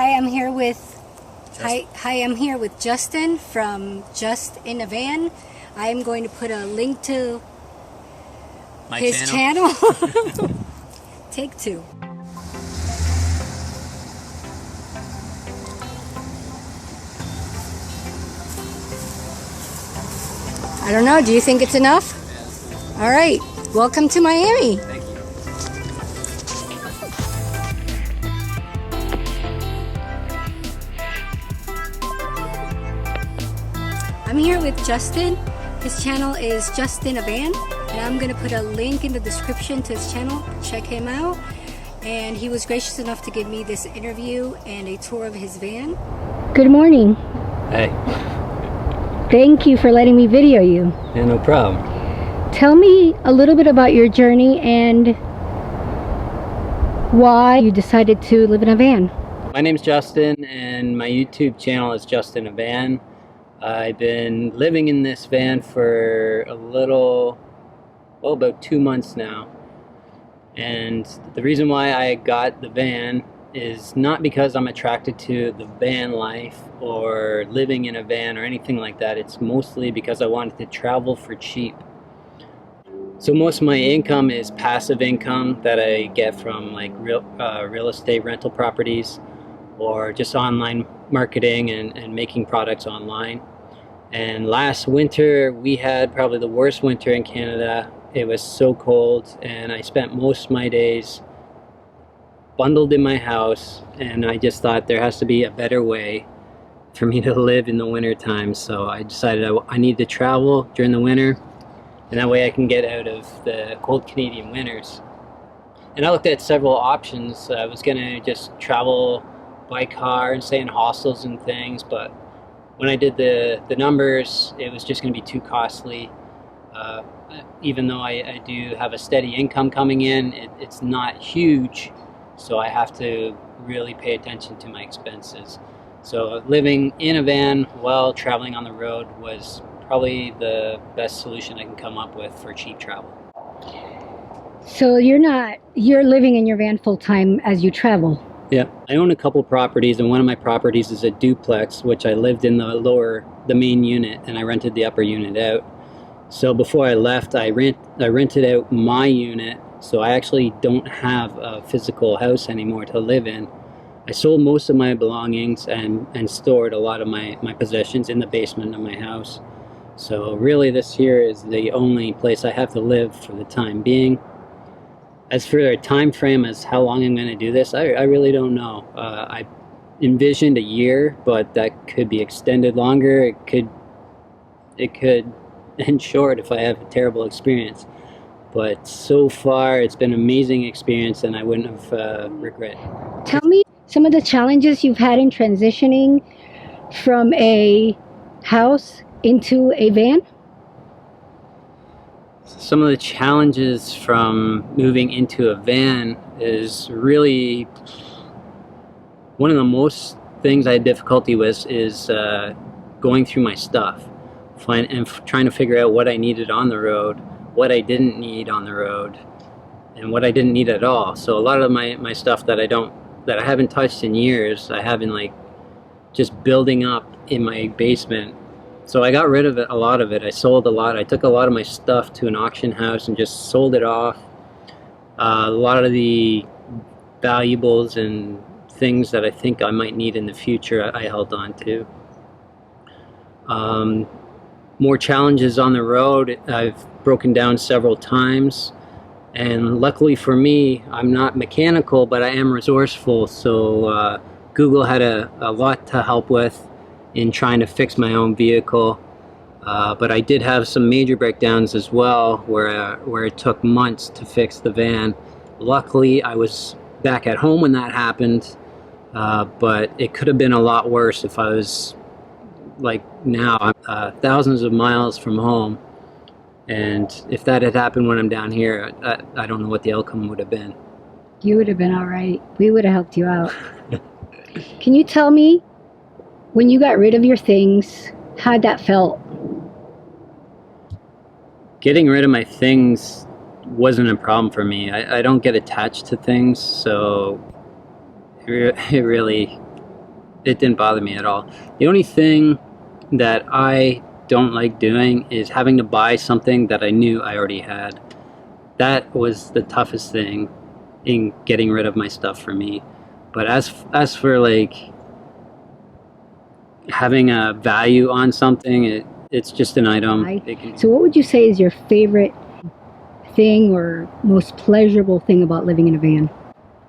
Hi, I'm here with Justin from Just in a Van. I'm going to put a link to his channel. Take two. I don't know. Do you think it's enough? Yeah. All right. Welcome to Miami. Thank you. I'm here with Justin. His channel is Just in a Van, and I'm going to put a link in the description to his channel. Check him out. And he was gracious enough to give me this interview and a tour of his van. Good morning. Hey. Thank you for letting me video you. Yeah, no problem. Tell me a little bit about your journey and why you decided to live in a van. My name's Justin, and my YouTube channel is Just in a Van. I've been living in this van for about 2 months now. And the reason why I got the van is not because I'm attracted to the van life or living in a van or anything like that. It's mostly because I wanted to travel for cheap. So most of my income is passive income that I get from like real estate rental properties or just online marketing and making products online. And last winter we had probably the worst winter in Canada. It was so cold, and I spent most of my days bundled in my house, and I just thought there has to be a better way for me to live in the winter time. So I decided I need to travel during the winter, and that way I can get out of the cold Canadian winters. And I looked at several options. I was gonna just travel by car and stay in hostels and things, but when I did the numbers, it was just gonna be too costly. Even though I do have a steady income coming in, it's not huge, so I have to really pay attention to my expenses. So living in a van while traveling on the road was probably the best solution I can come up with for cheap travel. So you're living in your van full time as you travel? Yeah, I own a couple properties, and one of my properties is a duplex, which I lived in the main unit, and I rented the upper unit out. So before I left, I rented out my unit, so I actually don't have a physical house anymore to live in. I sold most of my belongings and stored a lot of my possessions in the basement of my house. So really this here is the only place I have to live for the time being. As for a time frame as how long I'm going to do this, I really don't know. I envisioned a year, but that could be extended longer. It could end short if I have a terrible experience. But so far, it's been an amazing experience, and I wouldn't have regret. Tell me some of the challenges you've had in transitioning from a house into a van. Some of the challenges from moving into a van is really one of the most things I had difficulty with is going through my stuff and trying to figure out what I needed on the road, what I didn't need on the road, and what I didn't need at all. So a lot of my stuff that I haven't touched in years, I have been like just building up in my basement. So I got rid of it, a lot of it. I sold a lot. I took a lot of my stuff to an auction house and just sold it off. A lot of the valuables and things that I think I might need in the future, I held on to. More challenges on the road. I've broken down several times, and luckily for me, I'm not mechanical, but I am resourceful. So Google had a lot to help with in trying to fix my own vehicle, but I did have some major breakdowns as well where it took months to fix the van. Luckily I was back at home when that happened, but it could have been a lot worse if I was like now. I'm thousands of miles from home, and if that had happened when I'm down here, I don't know what the outcome would have been. You would have been all right. We would have helped you out. Can you tell me, when you got rid of your things, how'd that felt? Getting rid of my things wasn't a problem for me. I don't get attached to things, so it really it didn't bother me at all. The only thing that I don't like doing is having to buy something that I knew I already had. That was the toughest thing in getting rid of my stuff for me. But as for like having a value on something, it's just an item. So what would you say is your favorite thing or most pleasurable thing about living in a van?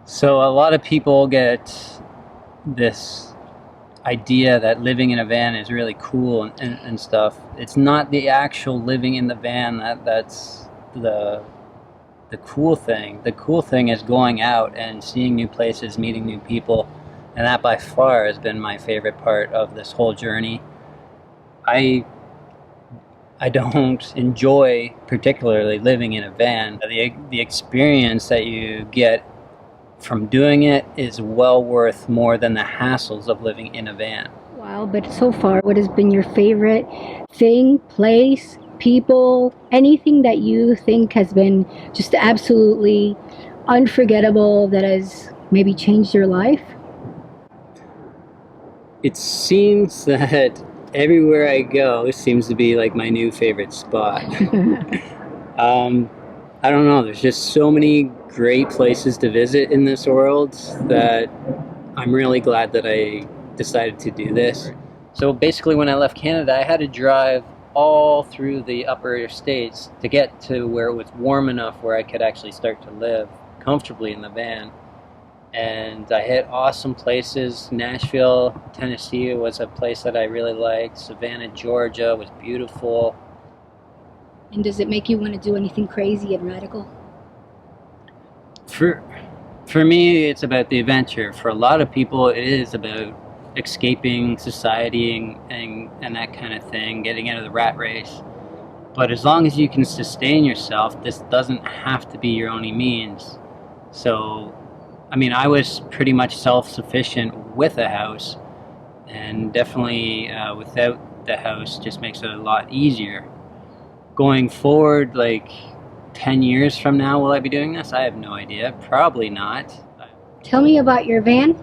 So a lot of people get this idea that living in a van is really cool and stuff. It's not the actual living in the van that's the cool thing. The cool thing is going out and seeing new places, meeting new people, and that by far has been my favorite part of this whole journey. I don't enjoy particularly living in a van. The experience that you get from doing it is well worth more than the hassles of living in a van. Wow, but so far, what has been your favorite thing, place, people, anything that you think has been just absolutely unforgettable that has maybe changed your life? It seems that everywhere I go seems to be like my new favorite spot. I don't know, there's just so many great places to visit in this world that I'm really glad that I decided to do this. So basically when I left Canada, I had to drive all through the upper states to get to where it was warm enough where I could actually start to live comfortably in the van. And I hit awesome places. Nashville, Tennessee was a place that I really liked. Savannah, Georgia was beautiful. And does it make you want to do anything crazy and radical? For me, it's about the adventure. For a lot of people, it is about escaping society and that kind of thing, getting out of the rat race. But as long as you can sustain yourself, this doesn't have to be your only means. So, I mean, I was pretty much self-sufficient with a house, and definitely without the house just makes it a lot easier. Going forward, like 10 years from now, will I be doing this? I have no idea. Probably not. Tell me about your van.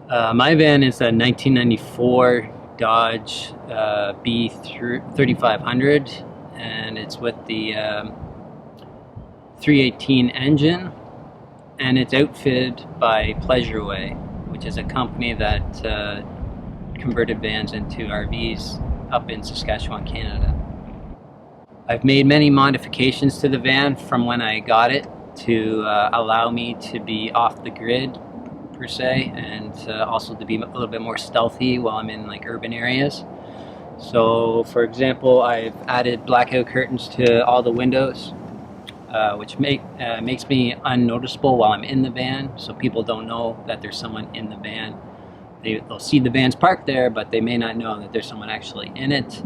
My van is a 1994 Dodge B3500, and it's with the 318 engine, and it's outfitted by Pleasureway, which is a company that converted vans into RVs up in Saskatchewan, Canada. I've made many modifications to the van from when I got it to allow me to be off the grid per se, and also to be a little bit more stealthy while I'm in like urban areas. So for example, I've added blackout curtains to all the windows, which makes me unnoticeable while I'm in the van, so people don't know that there's someone in the van. They'll see the vans parked there, but they may not know that there's someone actually in it.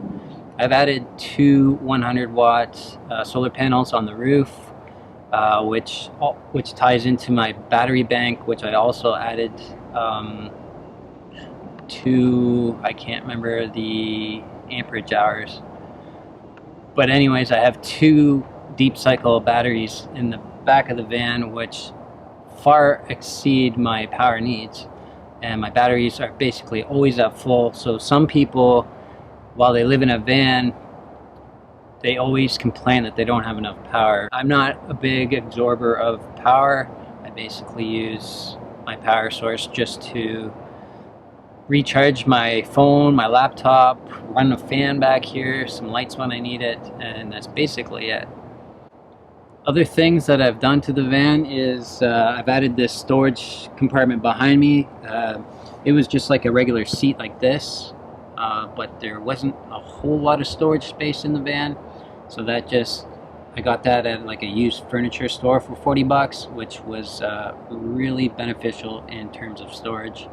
I've added 2 100-watt solar panels on the roof, which ties into my battery bank, which I also added to, I can't remember the amperage hours. But anyways, I have 2 deep cycle batteries in the back of the van, which far exceed my power needs. And my batteries are basically always at full. So some people, while they live in a van, they always complain that they don't have enough power. I'm not a big absorber of power. I basically use my power source just to recharge my phone, my laptop, run a fan back here, some lights when I need it, and that's basically it. Other things that I've done to the van is I've added this storage compartment behind me. It was just like a regular seat like this, but there wasn't a whole lot of storage space in the van. So I got that at like a used furniture store for 40 bucks, which was really beneficial in terms of storage.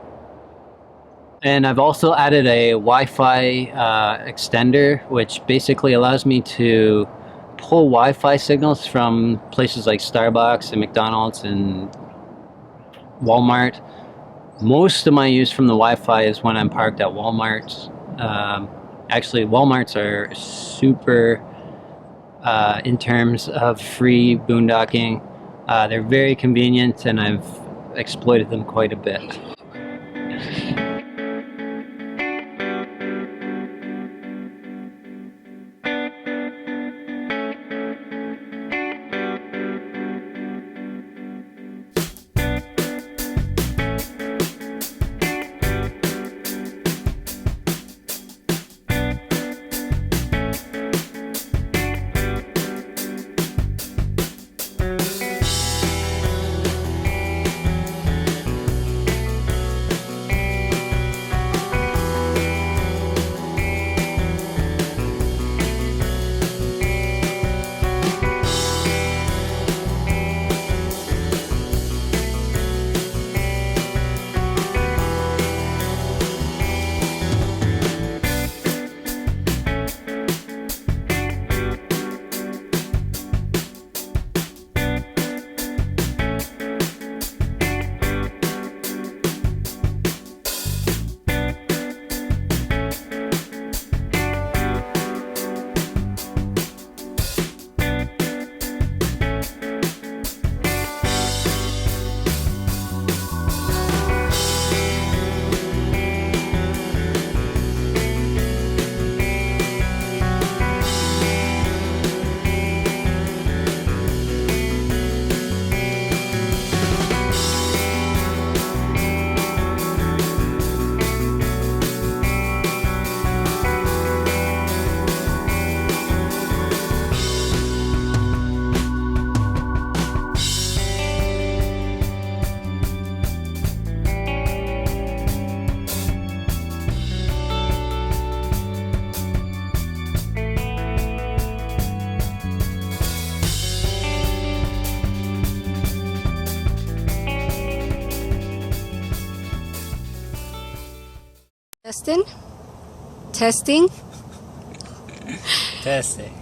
And I've also added a Wi-Fi extender, which basically allows me to pull Wi-Fi signals from places like Starbucks and McDonald's and Walmart. Most of my use from the Wi-Fi is when I'm parked at Walmart. Actually, Walmarts are super in terms of free boondocking. They're very convenient, and I've exploited them quite a bit. Justin, testing. Testing.